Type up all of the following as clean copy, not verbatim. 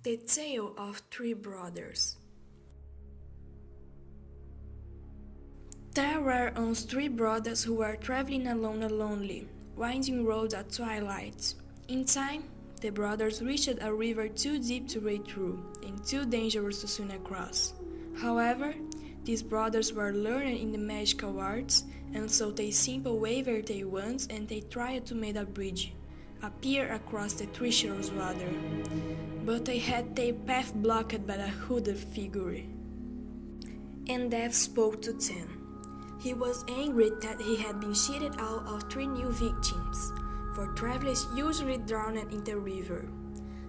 The Tale of Three Brothers. There were once three brothers who were traveling along a lonely, winding road at twilight. In time, the brothers reached a river too deep to wade through and too dangerous to swim across. However, these brothers were learned in the magical arts, and so they simply waved their wands and they tried to make a bridge appear across the treacherous water. But they had their path blocked by a hooded figure. And Death spoke to them. He was angry that he had been cheated out of three new victims, for travelers usually drowned in the river.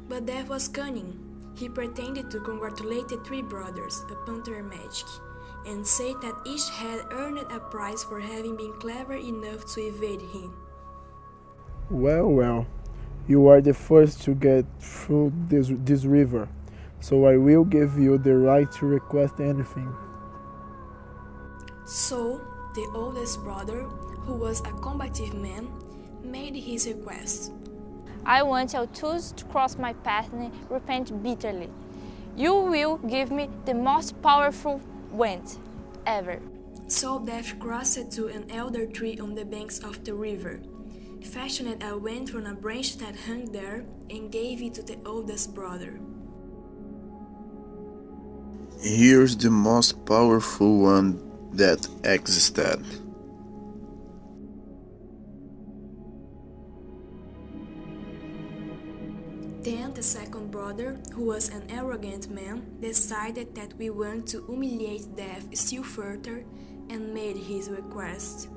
But Death was cunning. He pretended to congratulate the three brothers upon their magic, and said that each had earned a prize for having been clever enough to evade him. Well, you are the first to get through this river, so I will give you the right to request anything. So, the oldest brother, who was a combative man, made his request. I want Altus to cross my path and repent bitterly. You will give me the most powerful wand ever. So Death crossed to an elder tree on the banks of the river, fashioned a wand from a branch that hung there, and gave it to the oldest brother. Here's the most powerful one that existed. Then the second brother, who was an arrogant man, decided that we want to humiliate Death still further and made his request.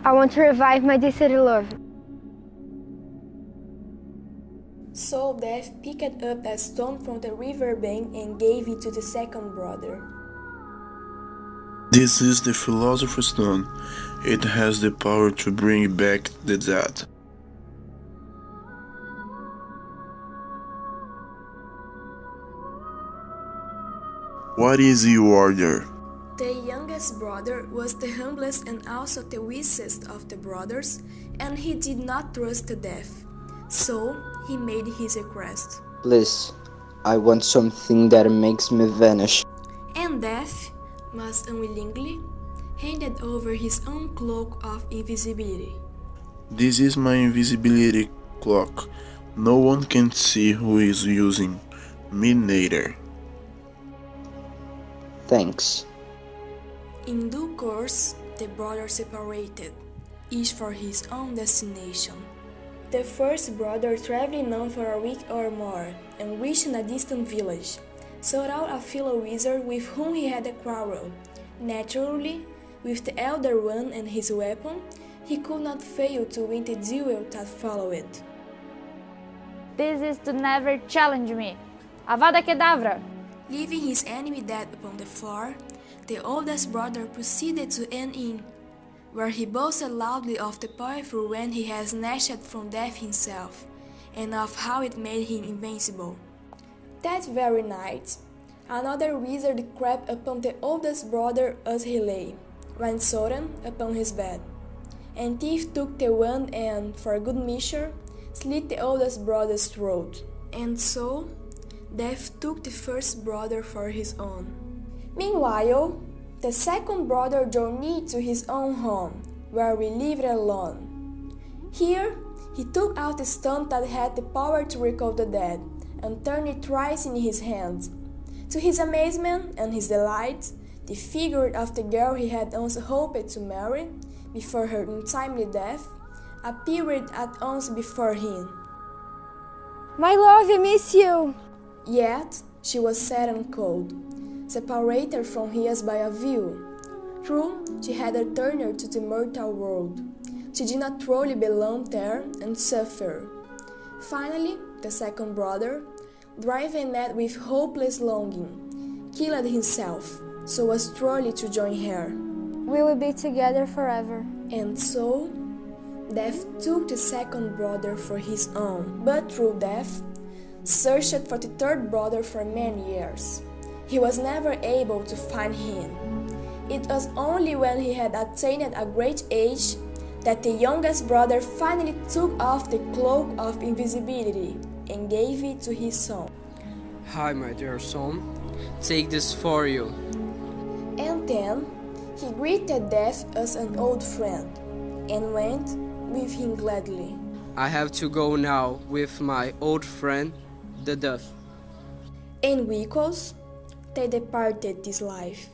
I want to revive my deceased love. So Death picked up a stone from the river bank and gave it to the second brother. This is the Philosopher's Stone. It has the power to bring back the dead. What is your order? The youngest brother was the humblest and also the wisest of the brothers, and he did not trust Death. So he made his request. Please, I want something that makes me vanish. And Death, most unwillingly, handed over his own cloak of invisibility. This is my invisibility cloak. No one can see who is using. Me neither. Thanks. In due course, the brothers separated, each for his own destination. The first brother, traveling on for a week or more, and reaching a distant village, sought out a fellow wizard with whom he had a quarrel. Naturally, with the elder one and his weapon, he could not fail to win the duel that followed. This is to never challenge me. Avada Kedavra! Leaving his enemy dead upon the floor, the oldest brother proceeded to an inn, where he boasted loudly of the powerful wand he had snatched from Death himself, and of how it made him invincible. That very night, another wizard crept upon the oldest brother as he lay, wine-sodden, upon his bed. And Thief took the wand and, for good measure, slit the oldest brother's throat. And so, Death took the first brother for his own. Meanwhile, the second brother journeyed to his own home, where he lived alone. Here, he took out the stone that had the power to recall the dead, and turned it thrice in his hands. To his amazement and his delight, the figure of the girl he had once hoped to marry, before her untimely death, appeared at once before him. My love, I miss you. Yet, she was sad and cold, separated from his by a veil. True, she had returned to the mortal world. She did not truly belong there and suffer. Finally, the second brother, driven mad with hopeless longing, killed himself, so as truly to join her. We will be together forever. And so, Death took the second brother for his own, but through Death, searched for the third brother for many years. He was never able to find him. It was only when he had attained a great age that the youngest brother finally took off the cloak of invisibility and gave it to his son. Hi, my dear son. Take this for you. And then he greeted Death as an old friend and went with him gladly. I have to go now with my old friend, the Death. And because they departed this life.